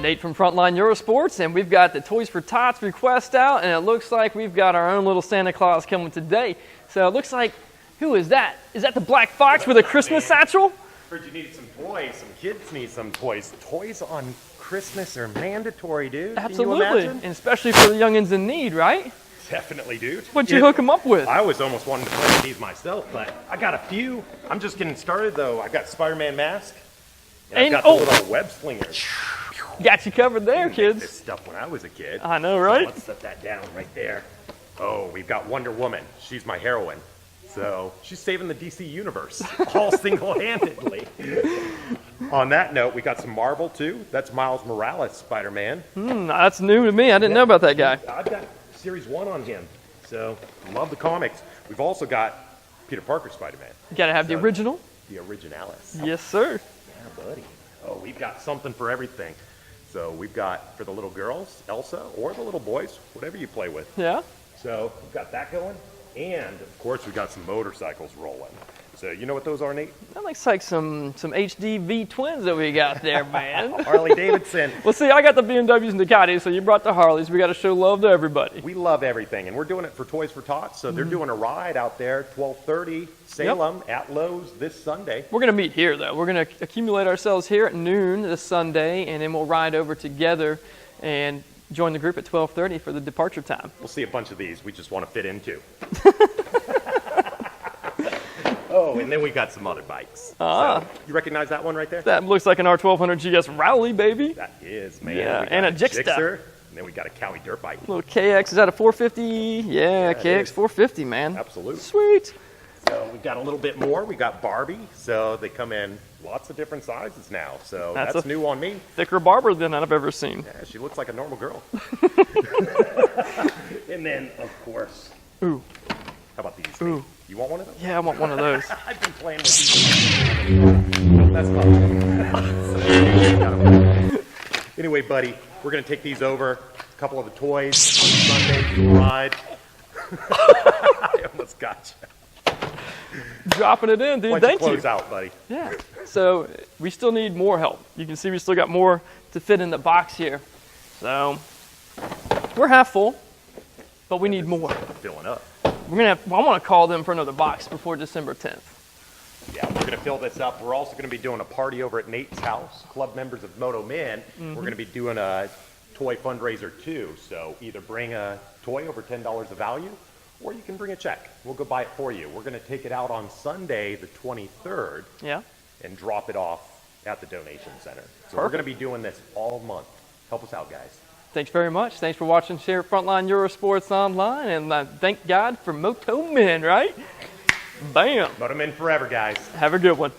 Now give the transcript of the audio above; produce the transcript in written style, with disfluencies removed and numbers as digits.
Nate from Frontline Eurosports, and we've got the Toys for Tots request out, and it looks like we've got our own little Santa Claus coming today. So it looks like, who is that? Is that the Black Fox with a Christmas satchel? Heard you needed some toys. Some kids need some toys. Toys on Christmas are mandatory, dude. Absolutely, Can you imagine? and especially for the youngins in need, right? Definitely, dude. What'd you hook them up with? I was almost wanting to play with these myself, but I got a few. I'm just getting started, though. I got Spider-Man mask, and I've got the little web slingers. Got you covered there, kids. This stuff when I was a kid. I know, right? So let's set that down right there. Oh, we've got Wonder Woman. She's my heroine. So she's saving the DC universe, all single-handedly. On that note, we got some Marvel, too. That's Miles Morales, Spider-Man. That's new to me. I didn't know about that guy. I've got Series 1 on him, so love the comics. We've also got Peter Parker, Spider-Man. You got to have the original. The originalis. Yes, sir. Yeah, buddy. Oh, we've got something for everything. So we've got, for the little girls, Elsa, or the little boys, whatever you play with. Yeah. So we've got that going. And, of course, we've got some motorcycles rolling. So you know what those are, Nate? That looks like some HDV twins that we got there, man. Harley Davidson. Well, see, I got the BMWs and Ducatis, so you brought the Harleys. We got to show love to everybody. We love everything, and we're doing it for Toys for Tots. So they're doing a ride out there, 12:30 Salem at Lowe's this Sunday. We're going to meet here, though. We're going to accumulate ourselves here at noon this Sunday, and then we'll ride over together and join the group at 12:30 for the departure time. We'll see a bunch of these we just want to fit into. Oh, and then we got some other bikes. So, you recognize that one right there? That looks like an R1200 GS Rally, baby. That is, man. Yeah, and a Jixter. And then we got a Cowie dirt bike. Little KX, is that a 450? Yeah, KX 450, man. Absolutely. Sweet. So we got a little bit more. We got Barbie. So they come in lots of different sizes now. So that's new on me. Thicker barber than I've ever seen. Yeah, she looks like a normal girl. And then, of course, ooh. How about these? Ooh. You want one of those? Yeah, I want one of those. I've been playing with these. That's fun. Anyway, buddy, we're going to take these over. A couple of the toys on Sunday. Ride. I almost got you. Dropping it in, dude. Thank you. Close out, buddy. Yeah. So we still need more help. You can see we still got more to fit in the box here. So we're half full, but we need more. Filling up. We're gonna have, well, I want to call them for another box before December 10th. Yeah, we're going to fill this up. We're also going to be doing a party over at Nate's house. Club members of Moto Men. We're going to be doing a toy fundraiser too. So either bring a toy over $10 of value, or you can bring a check. We'll go buy it for you. We're going to take it out on Sunday, the 23rd. Yeah. And drop it off at the donation center. So we're going to be doing this all month. Help us out, guys. Thanks very much. Thanks for watching here at Frontline Eurosports Online, and thank God for Moto Men, right? Bam. Moto Men forever, guys. Have a good one.